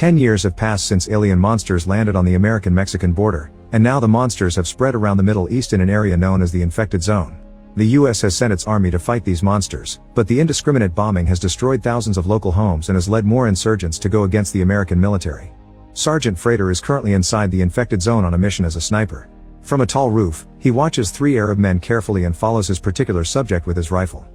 10 years have passed since alien monsters landed on the American-Mexican border, and now the monsters have spread around the Middle East in an area known as the Infected Zone. The US has sent its army to fight these monsters, but the indiscriminate bombing has destroyed thousands of local homes and has led more insurgents to go against the American military. Sergeant Frater is currently inside the Infected Zone on a mission as a sniper. From a tall roof, he watches 3 Arab men carefully and follows his particular subject with his rifle.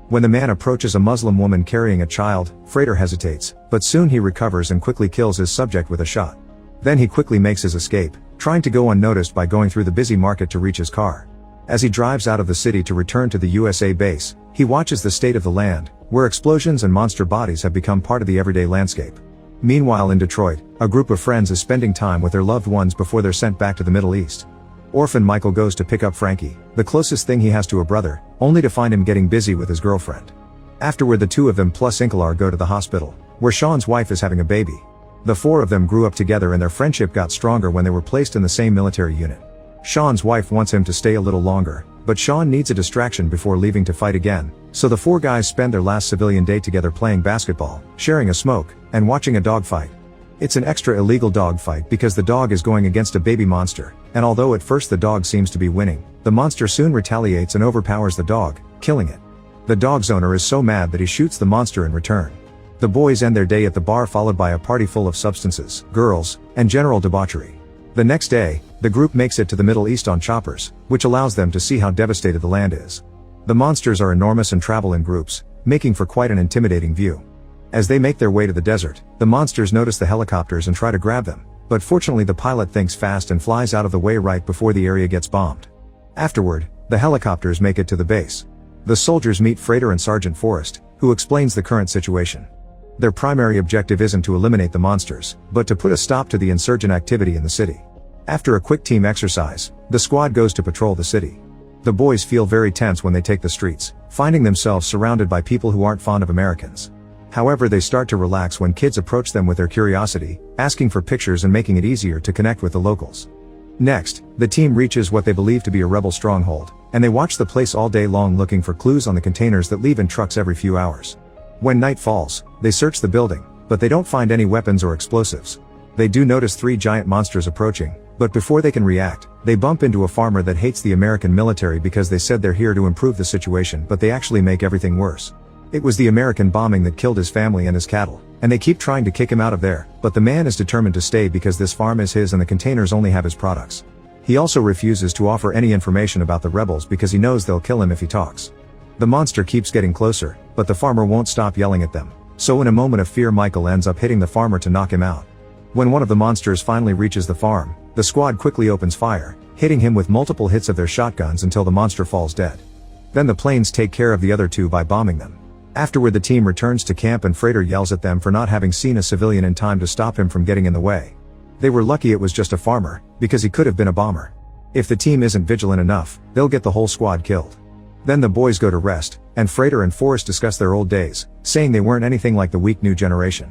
When the man approaches a Muslim woman carrying a child, Frater hesitates, but soon he recovers and quickly kills his subject with a shot. Then he quickly makes his escape, trying to go unnoticed by going through the busy market to reach his car. As he drives out of the city to return to the USA base, he watches the state of the land, where explosions and monster bodies have become part of the everyday landscape. Meanwhile in Detroit, a group of friends is spending time with their loved ones before they're sent back to the Middle East. Orphan Michael goes to pick up Frankie, the closest thing he has to a brother, only to find him getting busy with his girlfriend. Afterward the 2 of them plus Inkalar go to the hospital, where Sean's wife is having a baby. The 4 of them grew up together and their friendship got stronger when they were placed in the same military unit. Sean's wife wants him to stay a little longer, but Sean needs a distraction before leaving to fight again, so the 4 guys spend their last civilian day together playing basketball, sharing a smoke, and watching a dogfight. It's an extra illegal dogfight because the dog is going against a baby monster, and although at first the dog seems to be winning, the monster soon retaliates and overpowers the dog, killing it. The dog's owner is so mad that he shoots the monster in return. The boys end their day at the bar followed by a party full of substances, girls, and general debauchery. The next day, the group makes it to the Middle East on choppers, which allows them to see how devastated the land is. The monsters are enormous and travel in groups, making for quite an intimidating view. As they make their way to the desert, the monsters notice the helicopters and try to grab them, but fortunately the pilot thinks fast and flies out of the way right before the area gets bombed. Afterward, the helicopters make it to the base. The soldiers meet Frater and Sergeant Forrest, who explains the current situation. Their primary objective isn't to eliminate the monsters, but to put a stop to the insurgent activity in the city. After a quick team exercise, the squad goes to patrol the city. The boys feel very tense when they take the streets, finding themselves surrounded by people who aren't fond of Americans. However, they start to relax when kids approach them with their curiosity, asking for pictures and making it easier to connect with the locals. Next, the team reaches what they believe to be a rebel stronghold, and they watch the place all day long looking for clues on the containers that leave in trucks every few hours. When night falls, they search the building, but they don't find any weapons or explosives. They do notice 3 giant monsters approaching, but before they can react, they bump into a farmer that hates the American military because they said they're here to improve the situation, but they actually make everything worse. It was the American bombing that killed his family and his cattle, and they keep trying to kick him out of there, but the man is determined to stay because this farm is his and the containers only have his products. He also refuses to offer any information about the rebels because he knows they'll kill him if he talks. The monster keeps getting closer, but the farmer won't stop yelling at them, so in a moment of fear Michael ends up hitting the farmer to knock him out. When one of the monsters finally reaches the farm, the squad quickly opens fire, hitting him with multiple hits of their shotguns until the monster falls dead. Then the planes take care of the other 2 by bombing them. Afterward the team returns to camp and Frater yells at them for not having seen a civilian in time to stop him from getting in the way. They were lucky it was just a farmer, because he could have been a bomber. If the team isn't vigilant enough, they'll get the whole squad killed. Then the boys go to rest, and Frater and Forrest discuss their old days, saying they weren't anything like the weak new generation.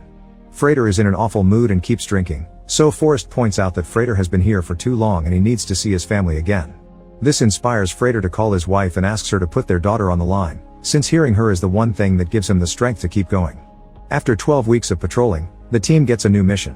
Frater is in an awful mood and keeps drinking, so Forrest points out that Frater has been here for too long and he needs to see his family again. This inspires Frater to call his wife and asks her to put their daughter on the line, since hearing her is the one thing that gives him the strength to keep going. After 12 weeks of patrolling, the team gets a new mission.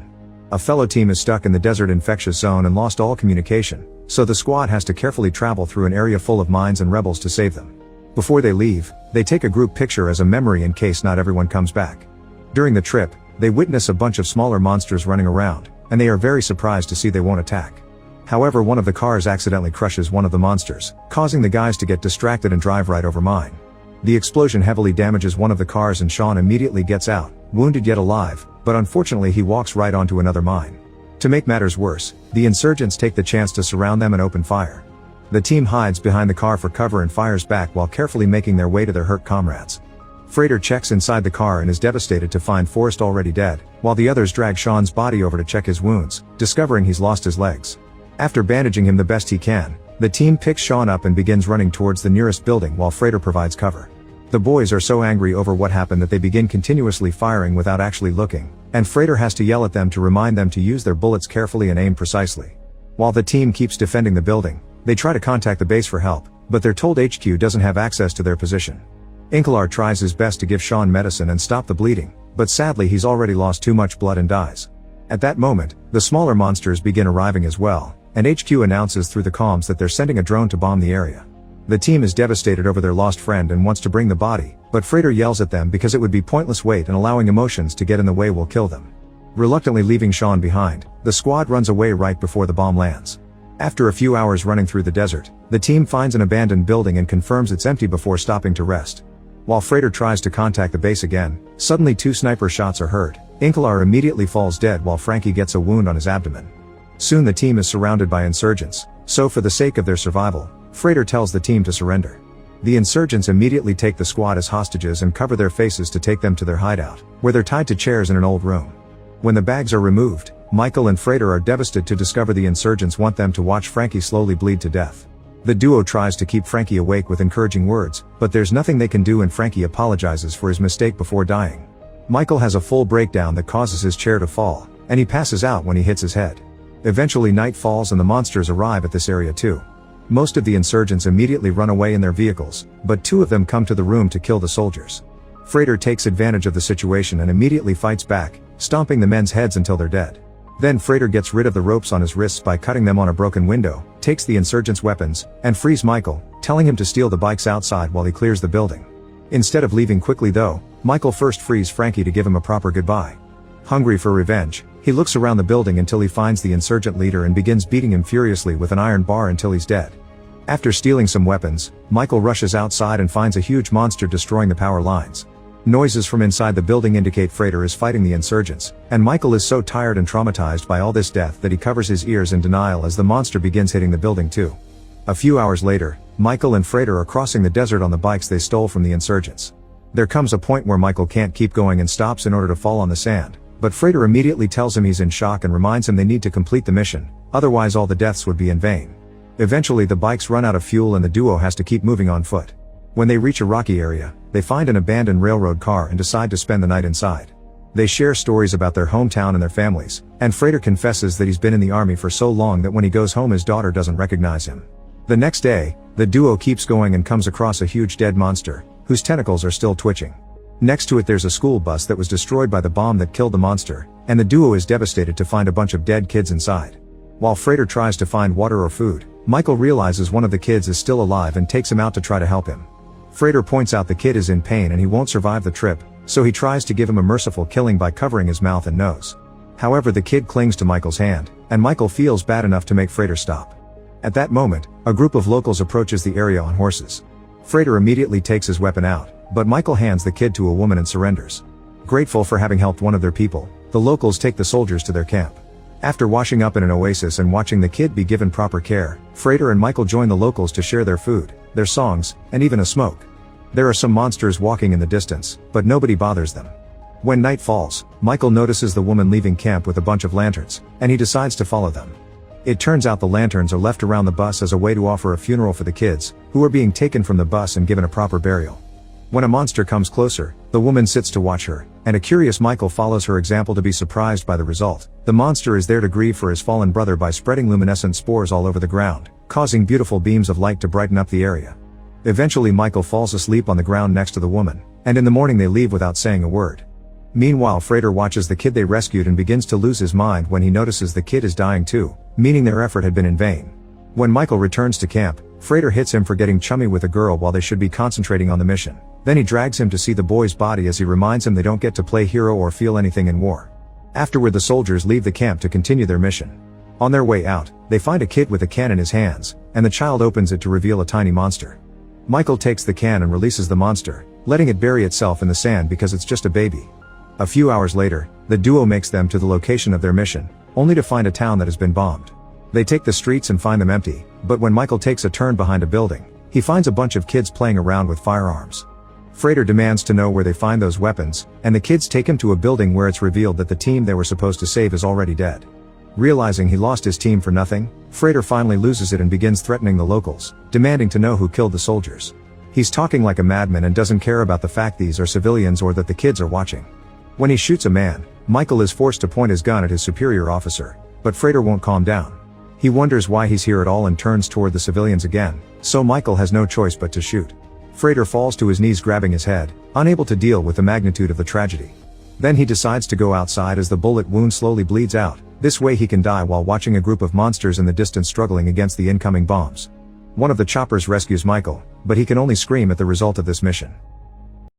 A fellow team is stuck in the desert infectious zone and lost all communication, so the squad has to carefully travel through an area full of mines and rebels to save them. Before they leave, they take a group picture as a memory in case not everyone comes back. During the trip, they witness a bunch of smaller monsters running around, and they are very surprised to see they won't attack. However, one of the cars accidentally crushes one of the monsters, causing the guys to get distracted and drive right over mine. The explosion heavily damages one of the cars and Sean immediately gets out, wounded yet alive, but unfortunately he walks right onto another mine. To make matters worse, the insurgents take the chance to surround them and open fire. The team hides behind the car for cover and fires back while carefully making their way to their hurt comrades. Frater checks inside the car and is devastated to find Forrest already dead, while the others drag Sean's body over to check his wounds, discovering he's lost his legs. After bandaging him the best he can, the team picks Sean up and begins running towards the nearest building while Frater provides cover. The boys are so angry over what happened that they begin continuously firing without actually looking, and Frater has to yell at them to remind them to use their bullets carefully and aim precisely. While the team keeps defending the building, they try to contact the base for help, but they're told HQ doesn't have access to their position. Inkalar tries his best to give Sean medicine and stop the bleeding, but sadly he's already lost too much blood and dies. At that moment, the smaller monsters begin arriving as well, and HQ announces through the comms that they're sending a drone to bomb the area. The team is devastated over their lost friend and wants to bring the body, but Freighter yells at them because it would be pointless wait and allowing emotions to get in the way will kill them. Reluctantly leaving Sean behind, the squad runs away right before the bomb lands. After a few hours running through the desert, the team finds an abandoned building and confirms it's empty before stopping to rest. While Freighter tries to contact the base again, suddenly 2 sniper shots are heard. Inkalar immediately falls dead while Frankie gets a wound on his abdomen. Soon the team is surrounded by insurgents, so for the sake of their survival, Freighter tells the team to surrender. The insurgents immediately take the squad as hostages and cover their faces to take them to their hideout, where they're tied to chairs in an old room. When the bags are removed, Michael and Freighter are devastated to discover the insurgents want them to watch Frankie slowly bleed to death. The duo tries to keep Frankie awake with encouraging words, but there's nothing they can do and Frankie apologizes for his mistake before dying. Michael has a full breakdown that causes his chair to fall, and he passes out when he hits his head. Eventually night falls and the monsters arrive at this area too. Most of the insurgents immediately run away in their vehicles, but 2 of them come to the room to kill the soldiers. Freighter takes advantage of the situation and immediately fights back, stomping the men's heads until they're dead. Then Freighter gets rid of the ropes on his wrists by cutting them on a broken window, takes the insurgents' weapons, and frees Michael, telling him to steal the bikes outside while he clears the building. Instead of leaving quickly though, Michael first frees Frankie to give him a proper goodbye. Hungry for revenge, he looks around the building until he finds the insurgent leader and begins beating him furiously with an iron bar until he's dead. After stealing some weapons, Michael rushes outside and finds a huge monster destroying the power lines. Noises from inside the building indicate Freighter is fighting the insurgents, and Michael is so tired and traumatized by all this death that he covers his ears in denial as the monster begins hitting the building too. A few hours later, Michael and Freighter are crossing the desert on the bikes they stole from the insurgents. There comes a point where Michael can't keep going and stops in order to fall on the sand, but Freighter immediately tells him he's in shock and reminds him they need to complete the mission, otherwise all the deaths would be in vain. Eventually the bikes run out of fuel and the duo has to keep moving on foot. When they reach a rocky area, they find an abandoned railroad car and decide to spend the night inside. They share stories about their hometown and their families, and Freighter confesses that he's been in the army for so long that when he goes home his daughter doesn't recognize him. The next day, the duo keeps going and comes across a huge dead monster, whose tentacles are still twitching. Next to it there's a school bus that was destroyed by the bomb that killed the monster, and the duo is devastated to find a bunch of dead kids inside. While Freighter tries to find water or food, Michael realizes one of the kids is still alive and takes him out to try to help him. Freighter points out the kid is in pain and he won't survive the trip, so he tries to give him a merciful killing by covering his mouth and nose. However, the kid clings to Michael's hand, and Michael feels bad enough to make Freighter stop. At that moment, a group of locals approaches the area on horses. Freighter immediately takes his weapon out, but Michael hands the kid to a woman and surrenders. Grateful for having helped one of their people, the locals take the soldiers to their camp. After washing up in an oasis and watching the kid be given proper care, Freighter and Michael join the locals to share their food, their songs, and even a smoke. There are some monsters walking in the distance, but nobody bothers them. When night falls, Michael notices the woman leaving camp with a bunch of lanterns, and he decides to follow them. It turns out the lanterns are left around the bus as a way to offer a funeral for the kids, who are being taken from the bus and given a proper burial. When a monster comes closer, the woman sits to watch her, and a curious Michael follows her example to be surprised by the result. The monster is there to grieve for his fallen brother by spreading luminescent spores all over the ground, causing beautiful beams of light to brighten up the area. Eventually Michael falls asleep on the ground next to the woman, and in the morning they leave without saying a word. Meanwhile Freighter watches the kid they rescued and begins to lose his mind when he notices the kid is dying too, meaning their effort had been in vain. When Michael returns to camp, Freighter hits him for getting chummy with a girl while they should be concentrating on the mission. Then he drags him to see the boy's body as he reminds him they don't get to play hero or feel anything in war. Afterward the soldiers leave the camp to continue their mission. On their way out, they find a kid with a can in his hands, and the child opens it to reveal a tiny monster. Michael takes the can and releases the monster, letting it bury itself in the sand because it's just a baby. A few hours later, the duo makes them to the location of their mission, only to find a town that has been bombed. They take the streets and find them empty, but when Michael takes a turn behind a building, he finds a bunch of kids playing around with firearms. Freighter demands to know where they find those weapons, and the kids take him to a building where it's revealed that the team they were supposed to save is already dead. Realizing he lost his team for nothing, Freighter finally loses it and begins threatening the locals, demanding to know who killed the soldiers. He's talking like a madman and doesn't care about the fact these are civilians or that the kids are watching. When he shoots a man, Michael is forced to point his gun at his superior officer, but Freighter won't calm down. He wonders why he's here at all and turns toward the civilians again, so Michael has no choice but to shoot. Freighter falls to his knees grabbing his head, unable to deal with the magnitude of the tragedy. Then he decides to go outside as the bullet wound slowly bleeds out. This way he can die while watching a group of monsters in the distance struggling against the incoming bombs. One of the choppers rescues Michael, but he can only scream at the result of this mission.